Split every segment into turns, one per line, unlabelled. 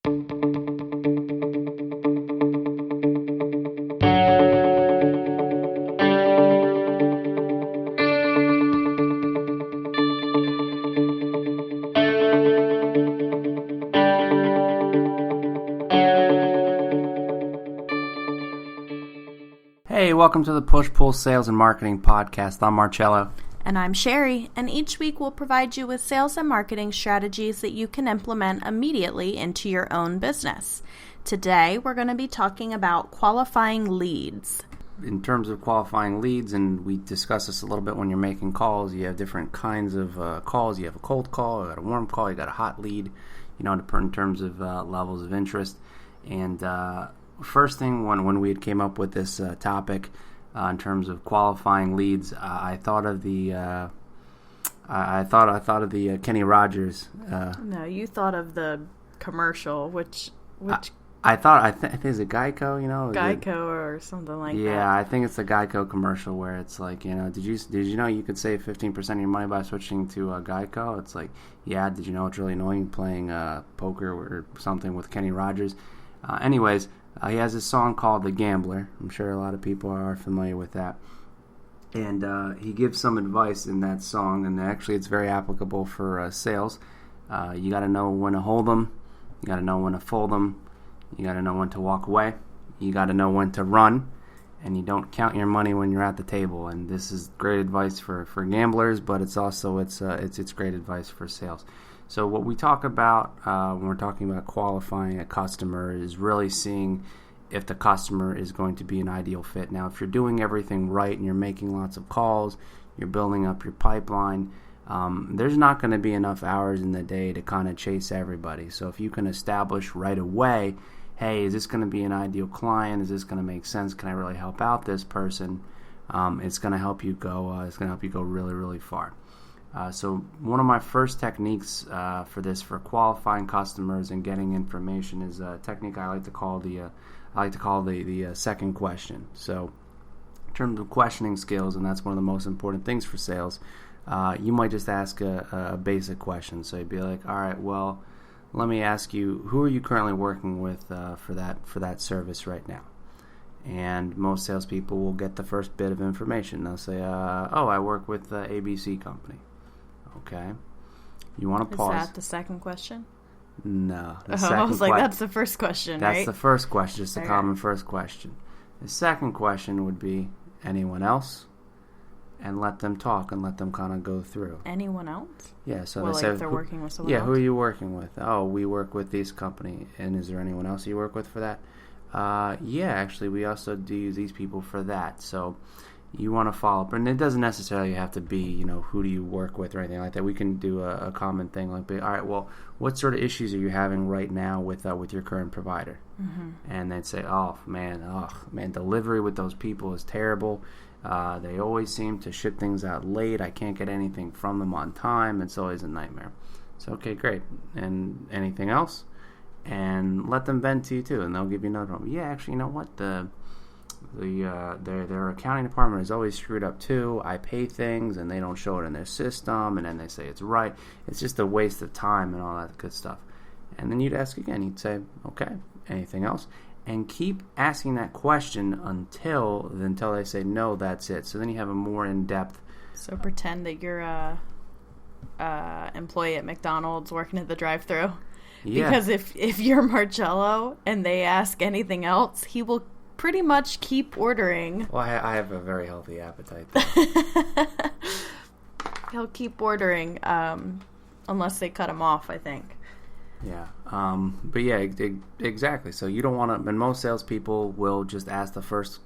Hey, welcome to the Push-Pull Sales and Marketing Podcast. I'm Marcello.
And I'm Sherry, and each week we'll provide you with sales and marketing strategies that you can implement immediately into your own business. Today, we're going to be talking about qualifying leads.
In terms of qualifying leads, and we discussed this a little bit when you're making calls, you have different kinds of calls. You have a cold call, you got a warm call, you got a hot lead, in terms of levels of interest. And first thing, when we came up with this topic in terms of qualifying leads, I thought of the Kenny Rogers.
No, you thought of the commercial, which
I think it's a Geico,
Geico or something like that.
Yeah, I think it's the Geico commercial where it's like, did you know you could save 15% of your money by switching to Geico? It's like, yeah, did you know it's really annoying playing poker or something with Kenny Rogers? Anyways. He has a song called The Gambler. I'm sure a lot of people are familiar with that. And he gives some advice in that song, and actually it's very applicable for sales. You got to know when to hold them. You got to know when to fold them. You got to know when to walk away. You got to know when to run. And you don't count your money when you're at the table. And this is great advice for gamblers, but it's also it's great advice for sales. So what we talk about when we're talking about qualifying a customer is really seeing if the customer is going to be an ideal fit. Now, if you're doing everything right and you're making lots of calls, you're building up your pipeline, there's not going to be enough hours in the day to kind of chase everybody. So if you can establish right away, hey, is this going to be an ideal client? Is this going to make sense? Can I really help out this person? It's going to help you go. It's going to help you go really, really far. So one of my first techniques for qualifying customers and getting information is a technique I like to call the second question. So in terms of questioning skills, and that's one of the most important things for sales, you might just ask a basic question. So you'd be like, all right, well, let me ask you, who are you currently working with for that service right now? And most salespeople will get the first bit of information. They'll say, I work with the ABC company. Okay. You want to pause.
Is that the second question?
No.
I was like, that's the first question, right?
That's the first question. Just a common first question. The second question would be, anyone else? And let them talk and let them kind of go through.
Anyone else?
Yeah. So
well,
they say,
if they're working with someone else?
Yeah, who are you working with? Oh, we work with this company. And is there anyone else you work with for that? Yeah, actually, we also do use these people for that. So you want to follow up, and it doesn't necessarily have to be, who do you work with or anything like that. We can do a common thing like, all right, well, what sort of issues are you having right now with your current provider? Mm-hmm. And they'd say, oh man, delivery with those people is terrible. They always seem to ship things out late. I can't get anything from them on time. It's always a nightmare. So, okay, great. And anything else? And let them vent to you too, and they'll give you another one. Yeah, actually, you know what? Their accounting department is always screwed up too. I pay things and they don't show it in their system, and then they say it's right. It's just a waste of time and all that good stuff. And then you'd ask again. You'd say, okay, anything else? And keep asking that question until they say no, that's it. So then you have a more in-depth.
So pretend that you're a employee at McDonald's working at the drive-thru. Yeah. Because if you're Marcello and they ask anything else, he will pretty much keep ordering.
Well, I have a very healthy appetite.
He'll keep ordering unless they cut him off, I think.
Yeah. But yeah, exactly. So you don't want to, and most salespeople will just ask the first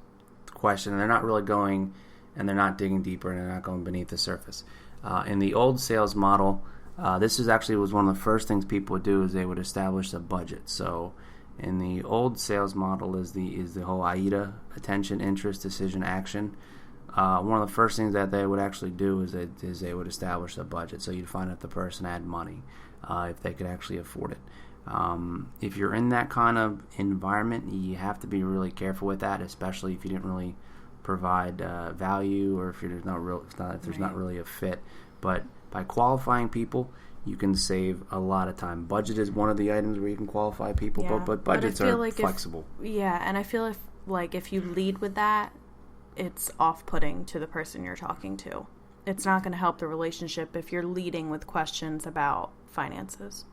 question, and they're not really going, and they're not digging deeper, and they're not going beneath the surface. In the old sales model, this was one of the first things people would do is they would establish a budget. So in the old sales model is the whole AIDA, attention, interest, decision, action. One of the first things that they would actually do is they would establish a budget. So you'd find if the person had money, if they could actually afford it. If you're in that kind of environment, you have to be really careful with that, especially if you didn't really provide value, or if there's not really a fit. But by qualifying people, you can save a lot of time. Budget is one of the items where you can qualify people, but budgets are like flexible.
And I feel if you lead with that, it's off-putting to the person you're talking to. It's not going to help the relationship if you're leading with questions about finances.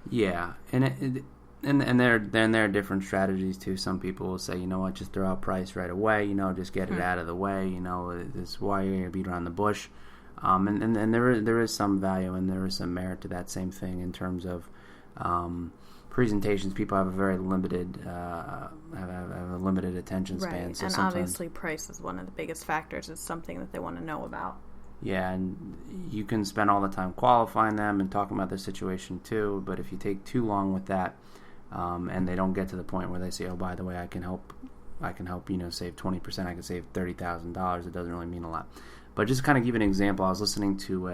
Yeah,
and there are different strategies too. Some people will say, you know what, just throw out price right away. Just get it out of the way. This is why you're going to beat around the bush. And there is some value and there is some merit to that same thing in terms of presentations. People have a very limited have a limited attention span.
Right, so and obviously price is one of the biggest factors. It's something that they want to know about.
Yeah, and you can spend all the time qualifying them and talking about their situation too, but if you take too long with that, and they don't get to the point where they say, oh, by the way, I can help, save 20%, I can save $30,000, it doesn't really mean a lot. But just kind of give an example, I was listening to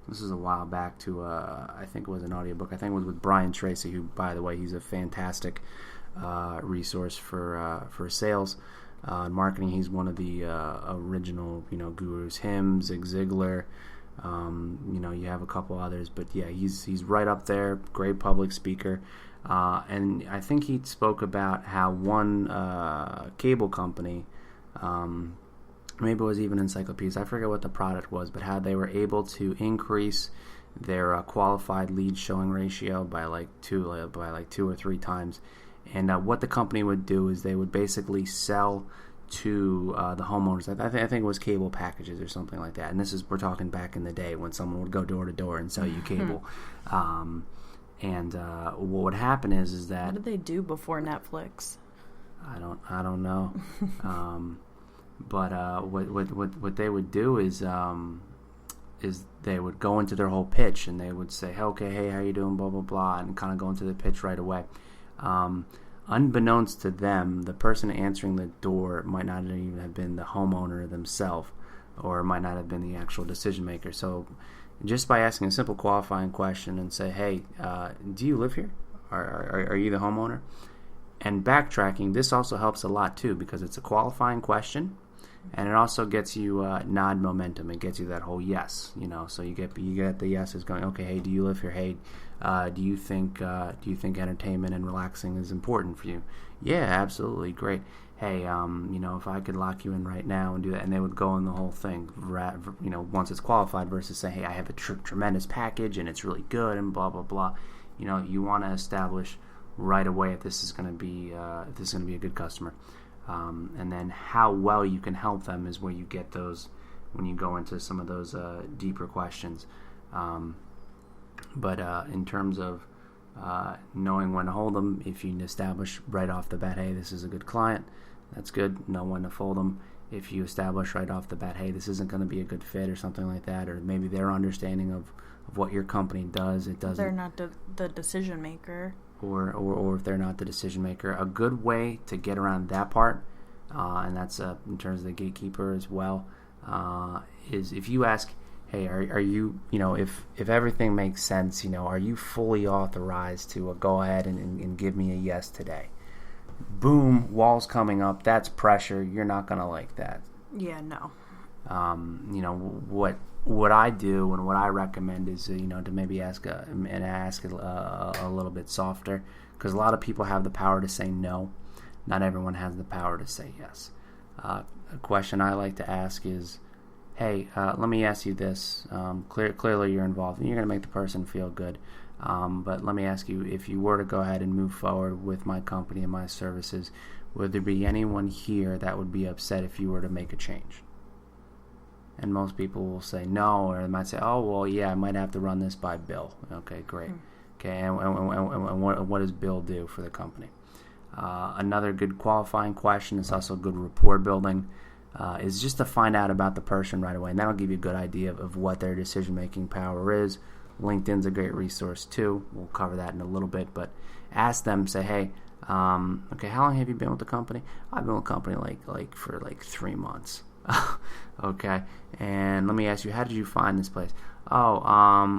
this was a while back, to I think it was an audiobook, I think it was with Brian Tracy, who, by the way, he's a fantastic resource for sales. Marketing. He's one of the original, gurus. Him, Zig Ziglar. You have a couple others, but yeah, he's right up there. Great public speaker, and I think he spoke about how one cable company, maybe it was even Encyclopedias, I forget what the product was, but how they were able to increase their qualified lead showing ratio by like 2 or 3 times. And what the company would do is they would basically sell to the homeowners. I think it was cable packages or something like that. And we're talking back in the day when someone would go door to door and sell you cable. And what would happen is that,
what did they do before Netflix?
I don't know. But what they would do is they would go into their whole pitch and they would say, okay, hey, how you doing, blah blah blah, and kind of go into the pitch right away. Unbeknownst to them, the person answering the door might not even have been the homeowner themselves, or might not have been the actual decision maker. So just by asking a simple qualifying question and say, hey, do you live here? Are you the homeowner? And backtracking, this also helps a lot too, because it's a qualifying question, and it also gets you nod momentum. It gets you that whole yes, so you get the yeses going, okay, hey, do you live here? Hey, do you think entertainment and relaxing is important for you? Yeah, absolutely, great. Hey, if I could lock you in right now and do that, and they would go in the whole thing, once it's qualified, versus saying, hey, I have a tremendous package and it's really good and blah blah blah. You want to establish right away if this is going to be a good customer, and then how well you can help them is where you get those when you go into some of those deeper questions. But in terms of knowing when to hold them, if you establish right off the bat, hey, this is a good client, that's good. Know when to fold them. If you establish right off the bat, hey, this isn't going to be a good fit or something like that, or maybe their understanding of what your company does, it doesn't.
They're not the decision maker.
Or if they're not the decision maker. A good way to get around that part, and that's in terms of the gatekeeper as well, is if you ask, hey, are you, if everything makes sense, are you fully authorized to go ahead and give me a yes today? Boom, walls coming up, that's pressure. You're not going to like that.
Yeah, no.
What I do and what I recommend is, to maybe ask it a little bit softer, because a lot of people have the power to say no. Not everyone has the power to say yes. A question I like to ask is, hey, let me ask you this. Clearly you're involved, and you're going to make the person feel good. But let me ask you, if you were to go ahead and move forward with my company and my services, would there be anyone here that would be upset if you were to make a change? And most people will say no, or they might say, oh, well, yeah, I might have to run this by Bill. Okay, great. Okay, and what does Bill do for the company? Another good qualifying question, is also good rapport building, is just to find out about the person right away. And that'll give you a good idea of what their decision-making power is. LinkedIn's a great resource too. We'll cover that in a little bit. But ask them, say, hey, okay, how long have you been with the company? I've been with the company for 3 months. Okay, and let me ask you, how did you find this place? Oh,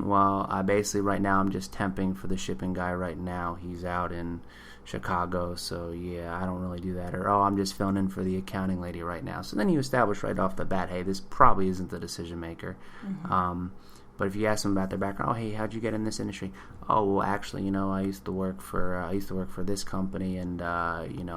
well, I basically right now I'm just temping for the shipping guy right now. He's out in Chicago, so yeah, I don't really do that. Or, oh, I'm just filling in for the accounting lady right now. So then you establish right off the bat, hey, this probably isn't the decision maker. Mm-hmm. But if you ask them about their background, oh, hey, how'd you get in this industry? Oh, well, actually, I used to work for this company, and and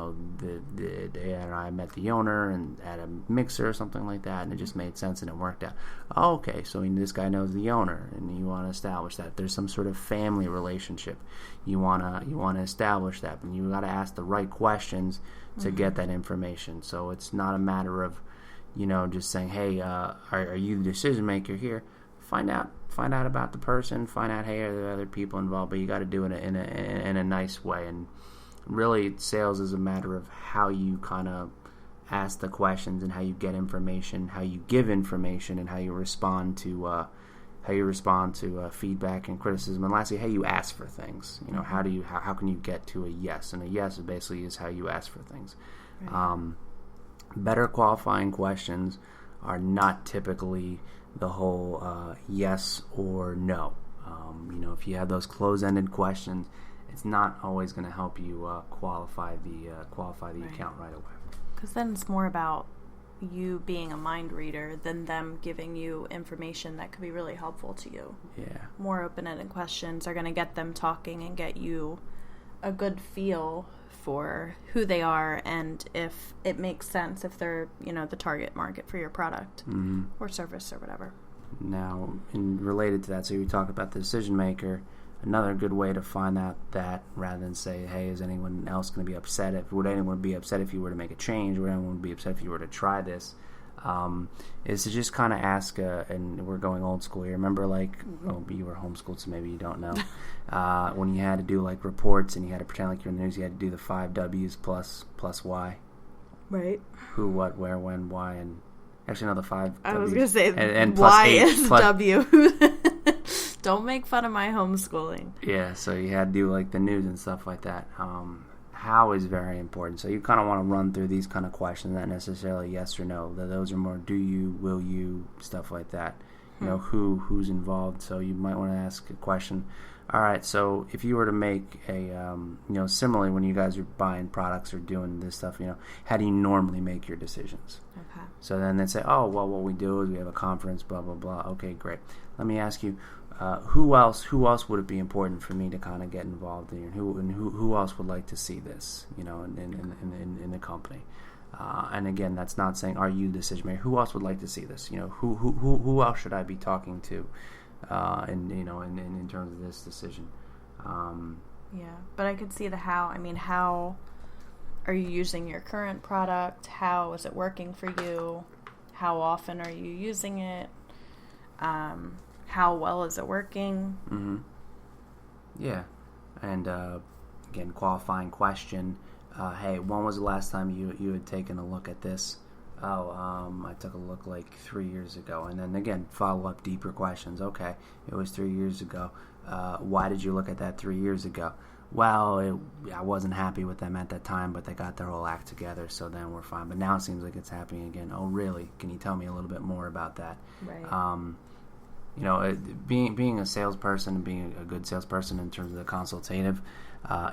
I met the owner and at a mixer or something like that, and it just made sense and it worked out. Oh, okay, so this guy knows the owner, and you want to establish that there's some sort of family relationship. You wanna establish that, and you got to ask the right questions to get that information. So it's not a matter of just saying, hey, are you the decision maker here? Find out about the person. Find out, hey, are there other people involved? But you got to do it in a nice way. And really, sales is a matter of how you kind of ask the questions and how you get information, how you give information, and how you respond to feedback and criticism. And lastly, how you ask for things. How can you get to a yes? And a yes basically is how you ask for things. Right. Better qualifying questions are not typically the whole yes or no. If you have those closed-ended questions, it's not always going to help you qualify the right. account right away.
Because then it's more about you being a mind reader than them giving you information that could be really helpful to you.
Yeah.
More open-ended questions are going to get them talking and get you a good feel for who they are and if it makes sense, if they're, the target market for your product or service or whatever.
Now, related to that, so you talk about the decision maker, another good way to find out that, rather than say, hey, is anyone else going to be upset? Would anyone be upset if you were to make a change? Would anyone be upset if you were to try this? Is to just kind of ask, and we're going old school here. Remember, you were homeschooled, so maybe you don't know. When you had to do reports and you had to pretend like you're in the news, you had to do the 5 W's plus Y.
Right.
Who, what, where, when, why, and actually no, the 5 W's.
I was going to say,
and
Y
H,
is W. Don't make fun of my homeschooling.
Yeah, so you had to do the news and stuff like that. How is very important. So you kind of want to run through these kind of questions, not necessarily yes or no. Those are more do you, will you, stuff like that. Who's involved. So you might want to ask a question. All right, so if you were to make a, similarly when you guys are buying products or doing this stuff, how do you normally make your decisions?
Okay.
So then they say, oh, well, what we do is we have a conference, blah, blah, blah. Okay, great. Let me ask you, who else would it be important for me to kind of get involved in, and who else would like to see this, in the company? And again, that's not saying are you the decision maker. Who else would like to see this? Who else should I be talking to, in terms of this decision?
Yeah, but I could see the how. I mean, how are you using your current product? How is it working for you? How often are you using it? How well is it working?
Mm-hmm. Yeah. And again, qualifying question. Hey, when was the last time you had taken a look at this? I took a look 3 years ago. And then again, follow up deeper questions. Okay, it was 3 years ago. Why did you look at that 3 years ago? Well, I wasn't happy with them at that time, but they got their whole act together, so then we're fine. But now it seems like it's happening again. Oh, really? Can you tell me a little bit more about that?
Right.
Being a salesperson and being a good salesperson in terms of the consultative,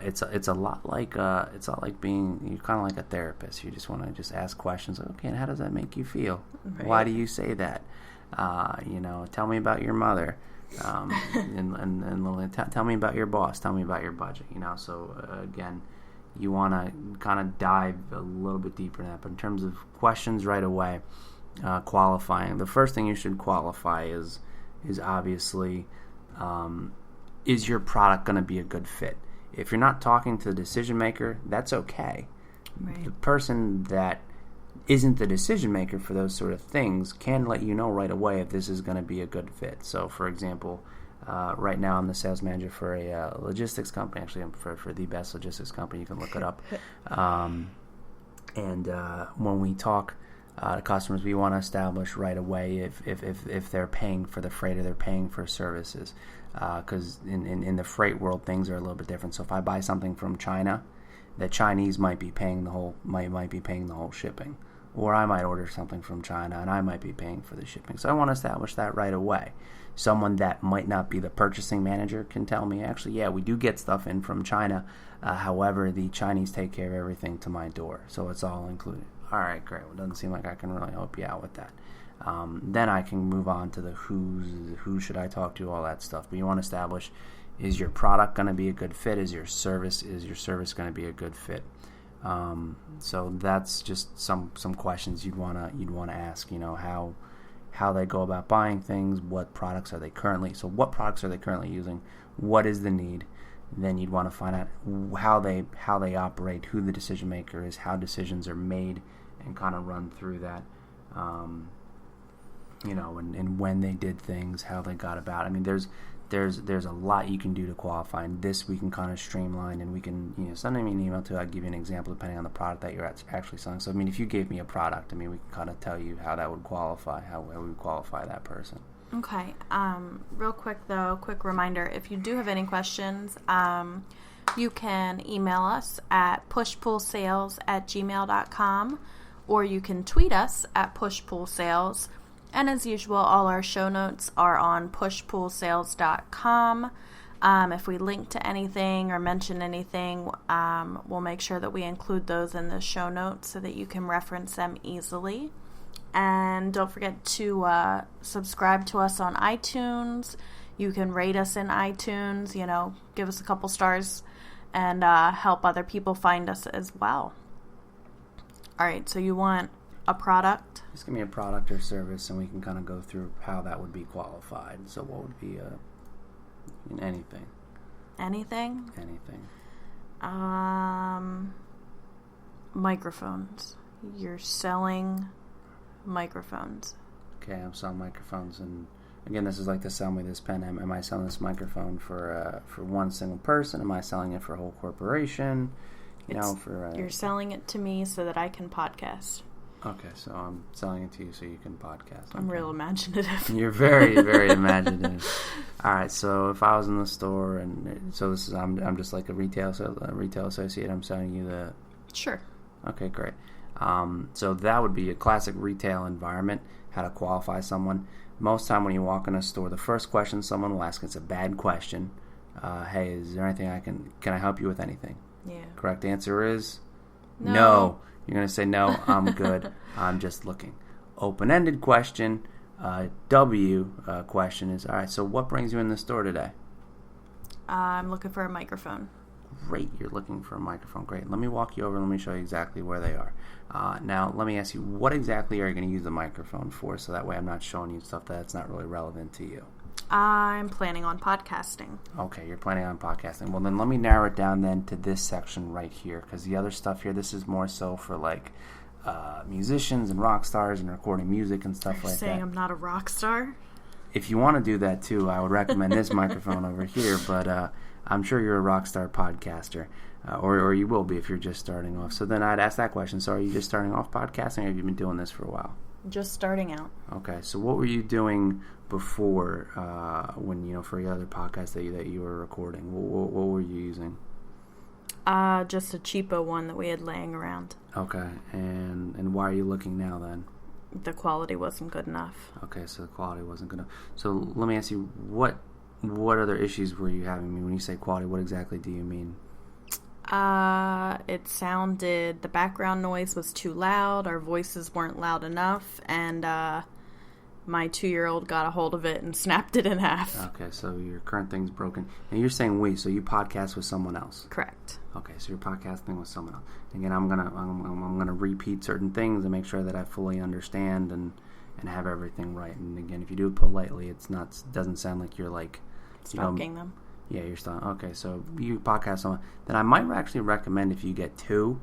it's a lot like being, you're kind of like a therapist. You just want to just ask questions. Okay, and how does that make you feel? Right. Why do you say that? Tell me about your mother. And tell me about your boss. Tell me about your budget. So again, you want to kind of dive a little bit deeper in that. But in terms of questions right away, qualifying, the first thing you should qualify is obviously, is your product going to be a good fit? If you're not talking to the decision maker, that's okay.
Right.
The person that isn't the decision maker for those sort of things can let you know right away if this is going to be a good fit. So, for example, right now I'm the sales manager for a logistics company. Actually, I'm for the best logistics company. You can look it up. And when we talk to customers, we want to establish right away if they're paying for the freight or they're paying for services. Because in the freight world, things are a little bit different. So if I buy something from China, the Chinese might be paying the whole shipping, or I might order something from China and I might be paying for the shipping. So I want to establish that right away. Someone that might not be the purchasing manager can tell me, actually, yeah, we do get stuff in from China. However, the Chinese take care of everything to my door, so it's all included. All right, great. Well, it doesn't seem like I can really help you out with that. Then I can move on to the who should I talk to, all that stuff. But you want to establish, is your product going to be a good fit? Is your service going to be a good fit? So that's just some questions you'd wanna ask. How they go about buying things. What products are they currently using? What is the need? Then you'd want to find out how they operate, who the decision maker is, how decisions are made, and kind of run through that. And when they did things, how they got about. I mean, there's a lot you can do to qualify, and this we can kind of streamline, and we can send me an email too. I'll give you an example depending on the product that you're actually selling. So I mean, if you gave me a product, I mean, we can kind of tell you how that would qualify, how we would qualify that person.
Okay. Real quick though, quick reminder: if you do have any questions, you can email us at pushpullsales@gmail.com, or you can tweet us at pushpullsales. And as usual, all our show notes are on pushpullsales.com. If we link to anything or mention anything, we'll make sure that we include those in the show notes so that you can reference them easily. And don't forget to subscribe to us on iTunes. You can rate us in iTunes, give us a couple stars, and help other people find us as well. All right, so you want a product?
Just give me a product or service, and we can kind of go through how that would be qualified. So what would be anything?
Anything?
Anything.
Microphones. You're selling microphones.
Okay, I'm selling microphones, and again, this is like the sell me this pen. Am I selling this microphone for one single person? Am I selling it for a whole corporation?
You're selling it to me so that I can podcast.
Okay, so I'm selling it to you so you can podcast.
I'm real imaginative.
You're very, very imaginative. All right, so if I was in the store, and so this is I'm just like a retail associate. I'm selling you the.
Sure.
Okay, great. So that would be a classic retail environment. How to qualify someone. Most time when you walk in a store, the first question someone will ask, it's a bad question. Hey, is there anything can I help you with anything?
Yeah.
Correct answer is no. You're going to say, no, I'm good. I'm just looking. Open-ended question, question is, all right, so what brings you in the store today?
I'm looking for a microphone.
Great, you're looking for a microphone. Great. Let me walk you over. Let me show you exactly where they are. Now, let me ask you, what exactly are you going to use the microphone for? So that way I'm not showing you stuff that's not really relevant to you.
I'm planning on podcasting.
Okay, you're planning on podcasting. Well, then let me narrow it down then to this section right here, because the other stuff here, this is more so for like musicians and rock stars and recording music and stuff like that.
Saying I'm not a rock star?
If you want to do that too, I would recommend this microphone over here, but I'm sure you're a rock star podcaster, or you will be if you're just starting off. So then I'd ask that question. So are you just starting off podcasting, or have you been doing this for a while?
Just starting out.
Okay, so what were you doing before when for your other podcast that you were recording? What were you using?
Just a cheapo one that we had laying around.
Okay, and why are you looking now then?
The quality wasn't good enough.
Okay, so the quality wasn't good enough. So let me ask you, what other issues were you having? I mean, when you say quality, what exactly do you mean?
It sounded, the background noise was too loud, our voices weren't loud enough, and my 2-year-old got a hold of it and snapped it in half.
Okay, so your current thing's broken. And you're saying so you podcast with someone else?
Correct.
Okay, so you're podcasting with someone else. Again, I'm gonna repeat certain things and make sure that I fully understand and have everything right. And again, if you do it politely, doesn't sound like you're like
stalking them.
Yeah, you're still okay. So you podcast someone, then I might actually recommend if you get two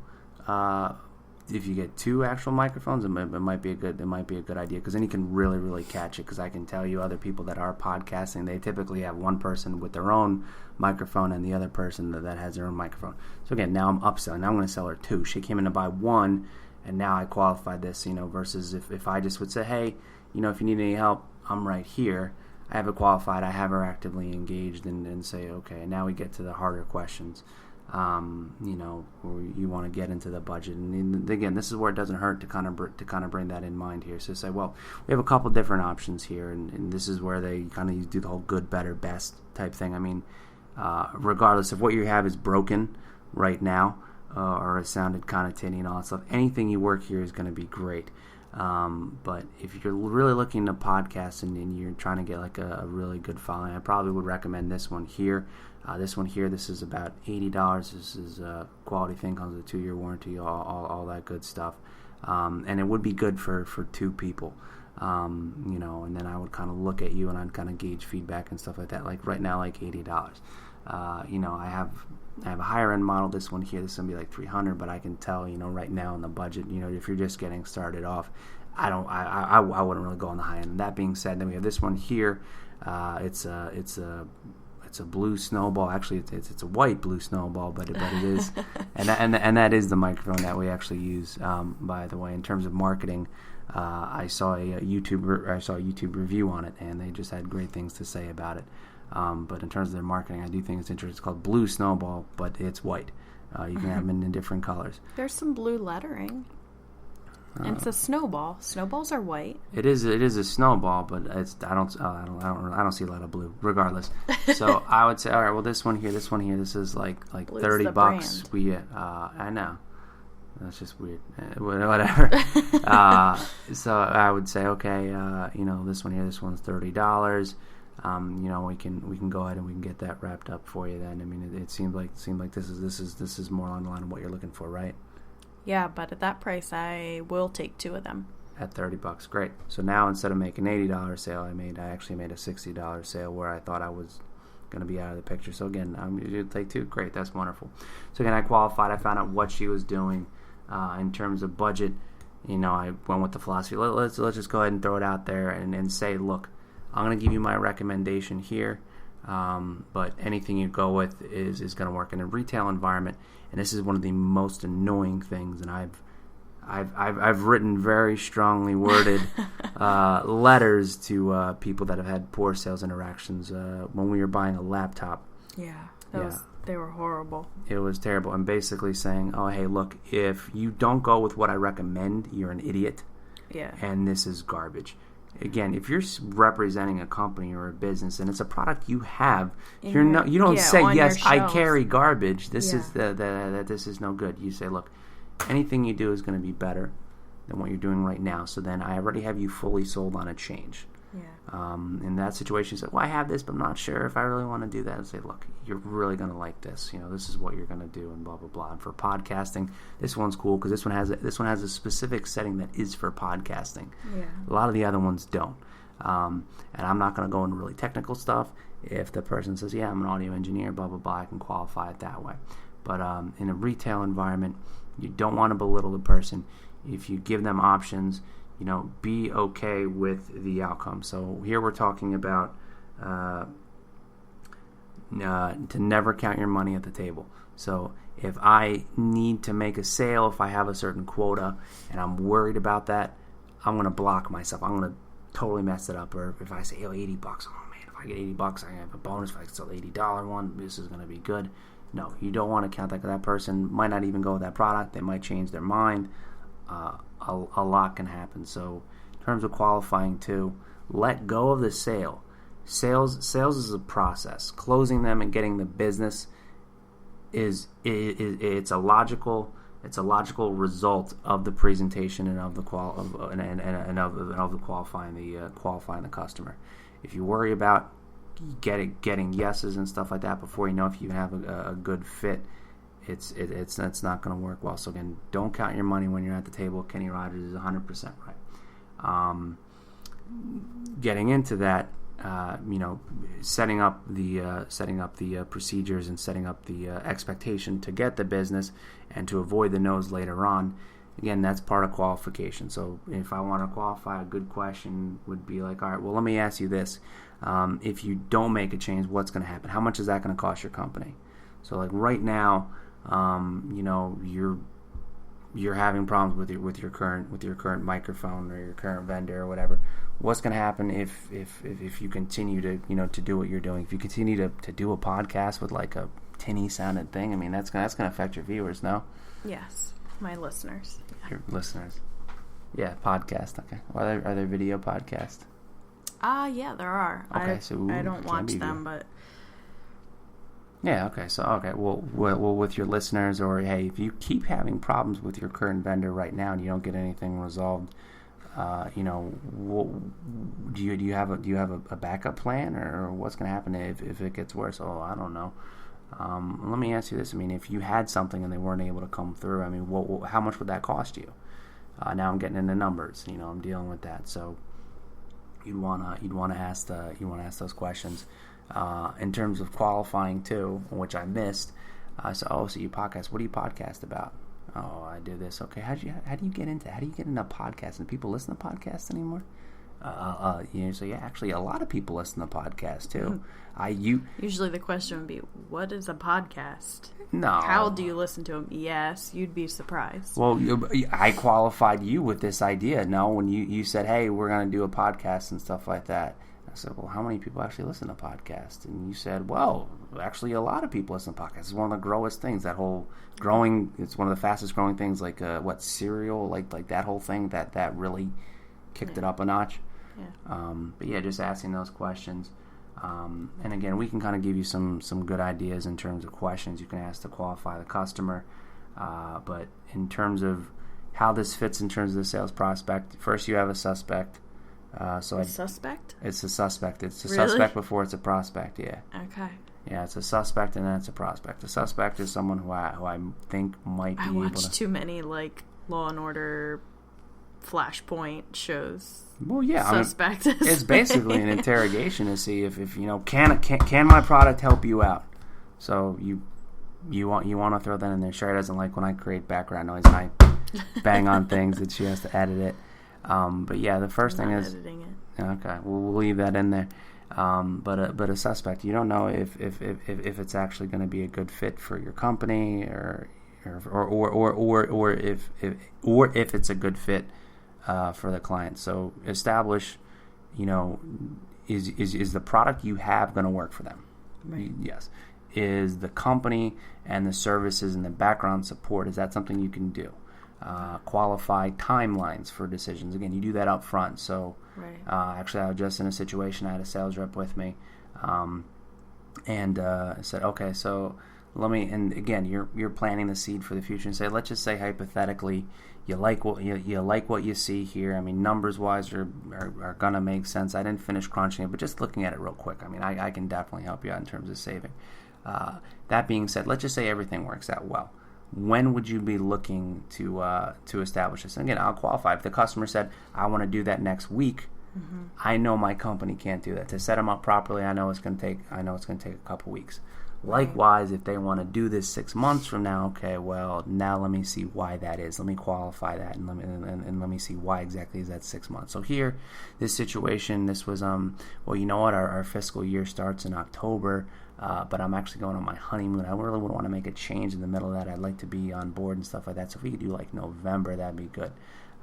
actual microphones, it might be a good idea, because then you can really, really catch it. Because I can tell you, other people that are podcasting, they typically have one person with their own microphone and the other person that has their own microphone. So again, now I'm upselling. Now I'm going to sell her two. She came in to buy one, and now I qualified this. Versus if I just would say, hey, if you need any help, I'm right here. I have it qualified. I have her actively engaged, and say, okay, now we get to the harder questions. Where you want to get into the budget, and again, this is where it doesn't hurt to kind of bring that in mind here. So say, well, we have a couple different options here, and this is where they kind of do the whole good, better, best type thing. I mean, regardless of what you have is broken right now, or it sounded kind of tinny and all that stuff, anything you work here is going to be great. But if you're really looking to podcast and you're trying to get like a really good following, I probably would recommend this one here. This is about $80. This is a quality thing, comes with a 2-year warranty, all that good stuff. And it would be good for 2 people. And then I would kind of look at you and I'd kind of gauge feedback and stuff like that. Like right now, like $80. I have a higher end model. This one here, this is gonna be like $300, but I can tell, right now in the budget, if you're just getting started off, I wouldn't really go on the high end. And that being said, then we have this one here. It's a blue snowball. Actually, it's a white blue snowball, but it is, and that is the microphone that we actually use. By the way, in terms of marketing, I saw a YouTube review on it, and they just had great things to say about it. But in terms of their marketing, I do think it's interesting. It's called Blue Snowball, but it's white. You can have them in different colors.
There's some blue lettering. And it's a snowball. Snowballs are white.
It is a snowball, but I don't see a lot of blue. Regardless, so I would say, all right, well, this one here, this is like
Blue's
$30. I know. That's just weird. Whatever. So I would say, okay, this one here, this one's $30. We can go ahead and we can get that wrapped up for you. Then, I mean, it seemed like this is more on the line of what you're looking for, right?
Yeah, but at that price, I will take 2 of them.
At $30, great. So now instead of making $80 sale, I actually made a $60 sale where I thought I was going to be out of the picture. So again, I'm going to take 2. Great, that's wonderful. So again, I qualified. I found out what she was doing in terms of budget. I went with the philosophy. Let's just go ahead and throw it out there and say, look, I'm going to give you my recommendation here, but anything you go with is going to work in a retail environment. And this is one of the most annoying things. And I've written very strongly worded letters to people that have had poor sales interactions when we were buying a laptop.
Yeah, they were horrible.
It was terrible. And basically saying, oh, hey, look, if you don't go with what I recommend, you're an idiot.
Yeah.
And this is garbage. Again, if you're representing a company or a business and it's a product you have, you don't say, yes, I carry garbage. This is this is no good. You say, look, anything you do is going to be better than what you're doing right now. So then I already have you fully sold on a change.
Yeah.
In that situation, you say, well, I have this, but I'm not sure if I really want to do that. And say, look, you're really going to like this. This is what you're going to do, and blah blah blah. And for podcasting, this one's cool because this one has a specific setting that is for podcasting.
Yeah.
A lot of the other ones don't. And I'm not going to go into really technical stuff. If the person says, yeah, I'm an audio engineer, blah blah blah, I can qualify it that way. But in a retail environment, you don't want to belittle the person. If you give them options, be okay with the outcome. So here we're talking about to never count your money at the table. So if I need to make a sale, if I have a certain quota and I'm worried about that, I'm going to block myself. I'm going to totally mess it up. Or if I say, $80, oh man, if I get $80, I have a bonus. If I sell the $80 one, this is going to be good. No, you don't want to count that, because that person might not even go with that product. They might change their mind. A lot can happen. So in terms of qualifying too, let go of the sale. Sales is a process. Closing them and getting the business it's a logical result of the presentation and of the qualifying the customer. If you worry about getting yeses and stuff like that before you know if you have a good fit, it's not going to work well. So again, don't count your money when you're at the table. Kenny Rogers is 100% right. Getting into that, setting up the procedures and setting up the expectation to get the business and to avoid the no's later on. Again, that's part of qualification. So if I want to qualify, a good question would be like, all right, well, let me ask you this. If you don't make a change, what's going to happen? How much is that going to cost your company? So like right now, you're having problems with your current microphone or your current vendor or whatever. What's going to happen if you continue to do what you're doing? If you continue to do a podcast with like a tinny sounded thing, I mean that's going to affect your viewers, no?
Yes, my listeners. Yeah.
Your listeners. Yeah, podcast. Okay. Are there video podcasts?
Yeah, there are.
Okay,
I don't watch them, but.
Yeah, okay. So, well, with your listeners, or hey, if you keep having problems with your current vendor right now and you don't get anything resolved, do you have a backup plan, or what's going to happen if it gets worse? Oh, I don't know. Let me ask you this. I mean, if you had something and they weren't able to come through, I mean, how much would that cost you? Now I'm getting into numbers. I'm dealing with that. So you'd want to ask those questions. In terms of qualifying too, which I missed. So you podcast. What do you podcast about? Oh, I do this. Okay, how do you get into podcasts? And people listen to podcasts anymore? So yeah, actually, a lot of people listen to podcasts too.
Usually the question would be, what is a podcast?
No.
How do you listen to them? Yes, you'd be surprised.
Well, I qualified you with this idea. No, when you said, hey, we're going to do a podcast and stuff like that. I said, well, how many people actually listen to podcasts? And you said, well, actually a lot of people listen to podcasts. It's one of the growest things, it's one of the fastest growing things, like cereal, like that whole thing, that really kicked it up a notch.
Yeah.
But yeah, just asking those questions. And again, we can kind of give you some good ideas in terms of questions you can ask to qualify the customer. But in terms of how this fits in terms of the sales prospect, first you have a suspect.
Suspect?
It's a suspect. It's a
Really?
suspect before it's a prospect, yeah.
Okay.
Yeah, it's a suspect and then it's a prospect. A suspect is someone who I think might be able to...
I watch too many, Law and Order Flashpoint shows.
Well, yeah.
Suspect.
It's basically an interrogation to see if can my product help you out? So you want to throw that in there. Sherry doesn't like when I create background noise and I bang on things that she has to edit it. But yeah, the first thing is
editing it.
Okay. We'll leave that in there. But a suspect, you don't know if it's actually going to be a good fit for your company or if it's a good fit for the client. So establish, is the product you have going to work for them?
Right.
Yes. Is the company and the services and the background support, is that something you can do? Qualify timelines for decisions. Again, you do that up front. So
right.
Actually, I was just in a situation, I had a sales rep with me, and I said, okay, so and again, you're planting the seed for the future, and let's just say hypothetically, you like what you see here. I mean, numbers wise are gonna make sense. I didn't finish crunching it, but just looking at it real quick, I mean, I can definitely help you out in terms of saving. That being said, let's just say everything works out well. When would you be looking to establish this? And again, I'll qualify. If the customer said, I want to do that next week, mm-hmm. I know my company can't do that. To set them up properly, I know it's going to take a couple weeks. Likewise, if they want to do this 6 months from now, okay, well, now let me see why that is. Let me qualify that, and let me see why exactly is that 6 months. So here, this situation, this was, well, you know what, our fiscal year starts in October, but I'm actually going on my honeymoon. I really wouldn't want to make a change in the middle of that. I'd like to be on board and stuff like that. So if we could do November, that'd be good.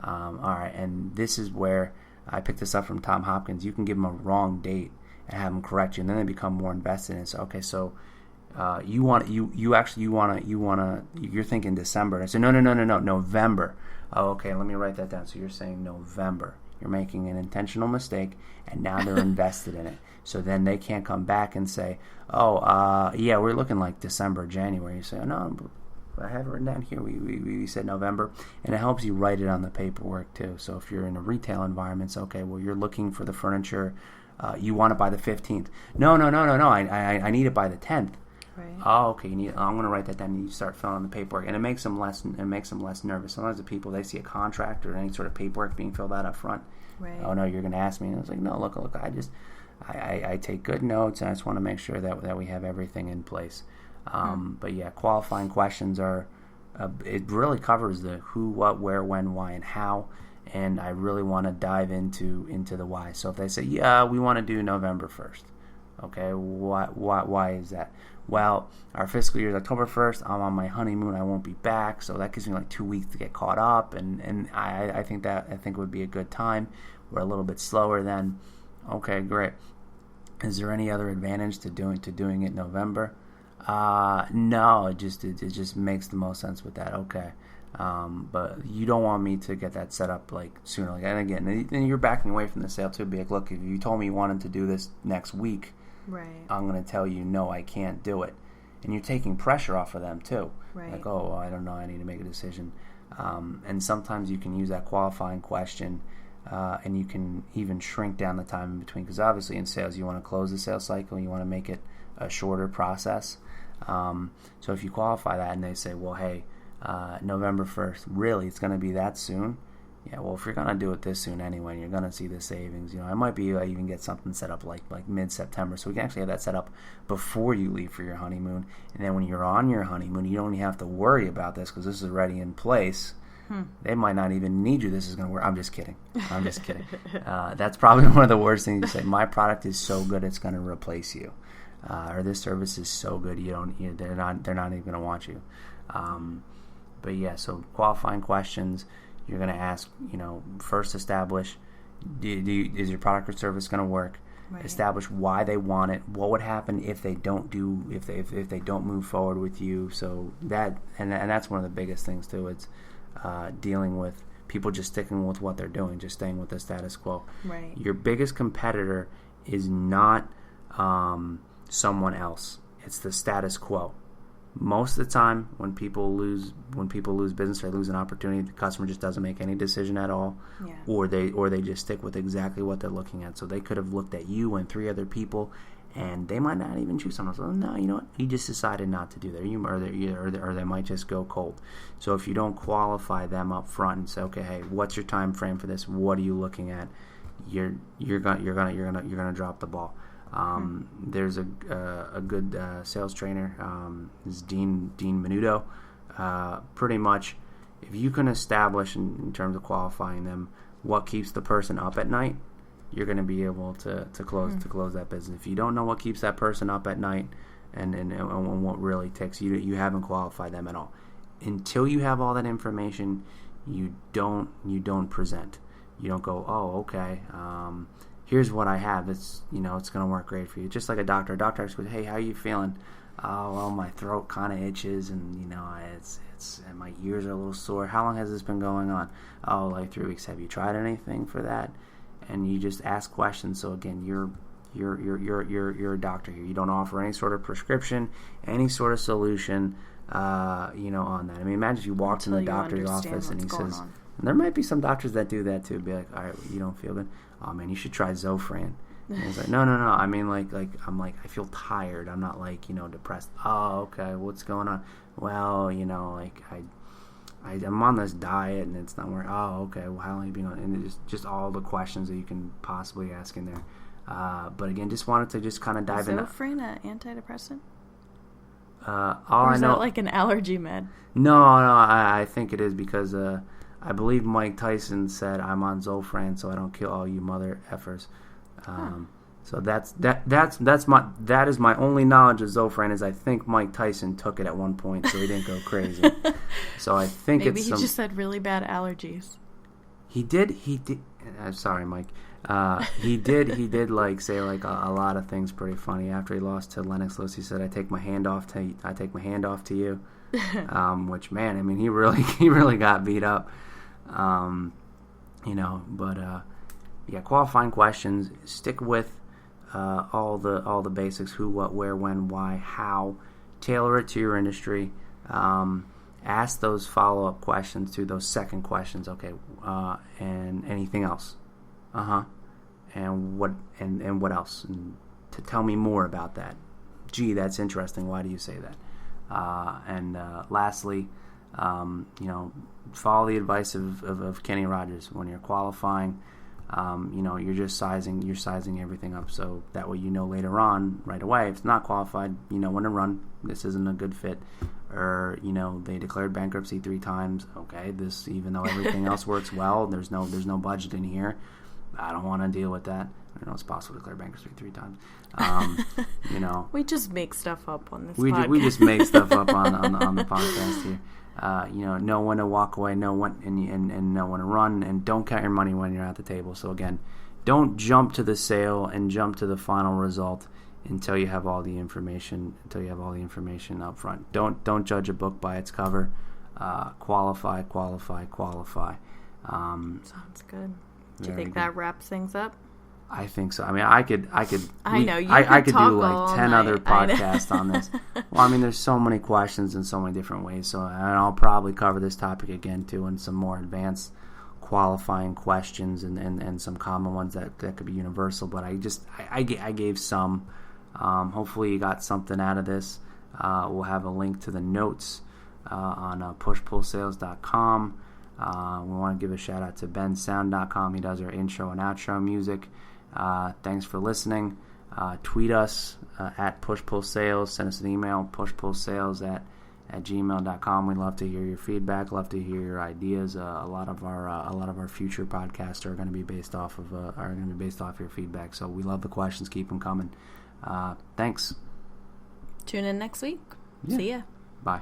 All right, and this is where I picked this up from Tom Hopkins. You can give them a wrong date and have them correct you, and then they become more invested in it. So okay, so you're thinking December. I said no, November. Oh, okay, let me write that down. So you're saying November. You're making an intentional mistake, and now they're invested in it. So then they can't come back and say, yeah, we're looking like December, January. You say, oh, no, I have it written down here. We said November, and it helps you write it on the paperwork too. So if you're in a retail environment, it's okay. Well, you're looking for the furniture. You want it by the 15th. No. I need it by the 10th.
Right.
Oh, okay. I'm going to write that down. And you start filling in the paperwork, and it makes them less nervous. Sometimes the people, they see a contract or any sort of paperwork being filled out up front.
Right.
Oh no, you're going to ask me. And I was like, no, look. I take good notes, and I just want to make sure that we have everything in place. But yeah, qualifying questions are it really covers the who, what, where, when, why, and how. And I really want to dive into the why. So if they say, yeah, we want to do November 1st. Okay, why is that? Well, our fiscal year is October 1st. I'm on my honeymoon. I won't be back, so that gives me like 2 weeks to get caught up. And I think it would be a good time. We're a little bit slower then. Okay, great. Is there any other advantage to doing it November? No, it just makes the most sense with that. Okay. But you don't want me to get that set up like sooner. And again, then you're backing away from the sale too. Be like, look, if you told me you wanted to do this next week,
right,
I'm going to tell you no, I can't do it. And you're taking pressure off of them too.
Right.
Like, oh, I don't know, I need to make a decision. And sometimes you can use that qualifying question and you can even shrink down the time in between, because obviously in sales you want to close the sales cycle, you want to make it a shorter process. So if you qualify that and they say, well, hey, November 1st, really, it's going to be that soon? Yeah, well, if you're going to do it this soon anyway, you're going to see the savings. It might be you can get something set up like mid-September, so we can actually have that set up before you leave for your honeymoon. And then when you're on your honeymoon, you don't even have to worry about this because this is already in place. They might not even need you. This is going to work. I'm just kidding. That's probably one of the worst things to say. My product is so good, it's going to replace you. Or this service is so good, they're not even going to want you. But yeah, so qualifying questions. You're going to ask, first establish, is your product or service going to work? Right. Establish why they want it. What would happen if they don't if they don't move forward with you? So that and that's one of the biggest things too. It's dealing with people just sticking with what they're doing, just staying with the status quo.
Right.
Your biggest competitor is not someone else. It's the status quo. Most of the time, when people lose business or lose an opportunity, the customer just doesn't make any decision at all, or they just stick with exactly what they're looking at. So they could have looked at you and 3 other people, and they might not even choose someone else. Oh, no, you know what? You just decided not to do that, or they might just go cold. So if you don't qualify them up front and say, okay, hey, what's your time frame for this? What are you looking at? You're gonna drop the ball. There's a good sales trainer, this is Dean Menudo. Pretty much, if you can establish in terms of qualifying them what keeps the person up at night, you're going to be able to close that business. If you don't know what keeps that person up at night and what really takes you haven't qualified them at all. Until you have all that information, you don't present. You don't go, oh, okay. Here's what I have. It's it's going to work great for you. Just like a doctor. A doctor goes, hey, how are you feeling? Oh, well, my throat kind of itches, and and my ears are a little sore. How long has this been going on? Oh, like 3 weeks. Have you tried anything for that? And you just ask questions. So again, you're a doctor here. You don't offer any sort of prescription, any sort of solution, on that. I mean, imagine if you walked in the doctor's office and he says, and there might be some doctors that do that too. Be like, all right, you don't feel good. Oh man, you should try Zofran. And he's like, no. I mean, I feel tired. I'm not depressed. Oh, okay. What's going on? Well, I'm on this diet and it's not working. Oh, okay. Well, how long have you been on? And it's just all the questions that you can possibly ask in there. But again, just wanted to just kind of dive in.
Is Zofran an antidepressant?
Or
is that like an allergy med?
No. I think it is because I believe Mike Tyson said, "I'm on Zofran, so I don't kill all you mother effers." So that is my only knowledge of Zofran. Is I think Mike Tyson took it at one point, so he didn't go crazy. So I think
maybe he just had really bad allergies.
He did. I'm sorry, Mike. He did like say like a lot of things pretty funny after he lost to Lennox Lewis. He said, "I take my hand off to you," which man, I mean, he really got beat up. Qualifying questions. Stick with all the basics: who, what, where, when, why, how. Tailor it to your industry. Ask those follow-up questions to those second questions. Okay, and anything else? And what else? And to tell me more about that. Gee, that's interesting. Why do you say that? Lastly, follow the advice of Kenny Rogers when you're qualifying. You're just sizing everything up so that way later on right away if it's not qualified, when to run. This isn't a good fit, or they declared bankruptcy 3 times. Okay, this even though everything else works well, there's no budget in here. I don't want to deal with that. I know it's possible to declare bankruptcy 3 times.
We just make stuff up on this.
podcast. We just make stuff up on the podcast here. Know when to walk away, know when and know when to run, and don't count your money when you're at the table. So again, don't jump to the sale and jump to the final result until you have all the information. Up front. Don't judge a book by its cover. Qualify.
Sounds good. Do you think that wraps things up?
I think so. I mean, I could.
I
could do like 10 other podcasts on this. Well, I mean, there's so many questions in so many different ways. So, and I'll probably cover this topic again too in some more advanced qualifying questions and some common ones that could be universal. But I gave some. Hopefully you got something out of this. We'll have a link to the notes on pushpullsales.com. We want to give a shout out to bensound.com. He does our intro and outro music. Thanks for listening. Tweet us at pushpullsales. Send us an email, pushpullsales@gmail.com. We'd love to hear your feedback. Love to hear your ideas. A lot of our future podcasts are going to be based off of your feedback. So we love the questions. Keep them coming. Thanks.
Tune in next week.
Yeah.
See ya.
Bye.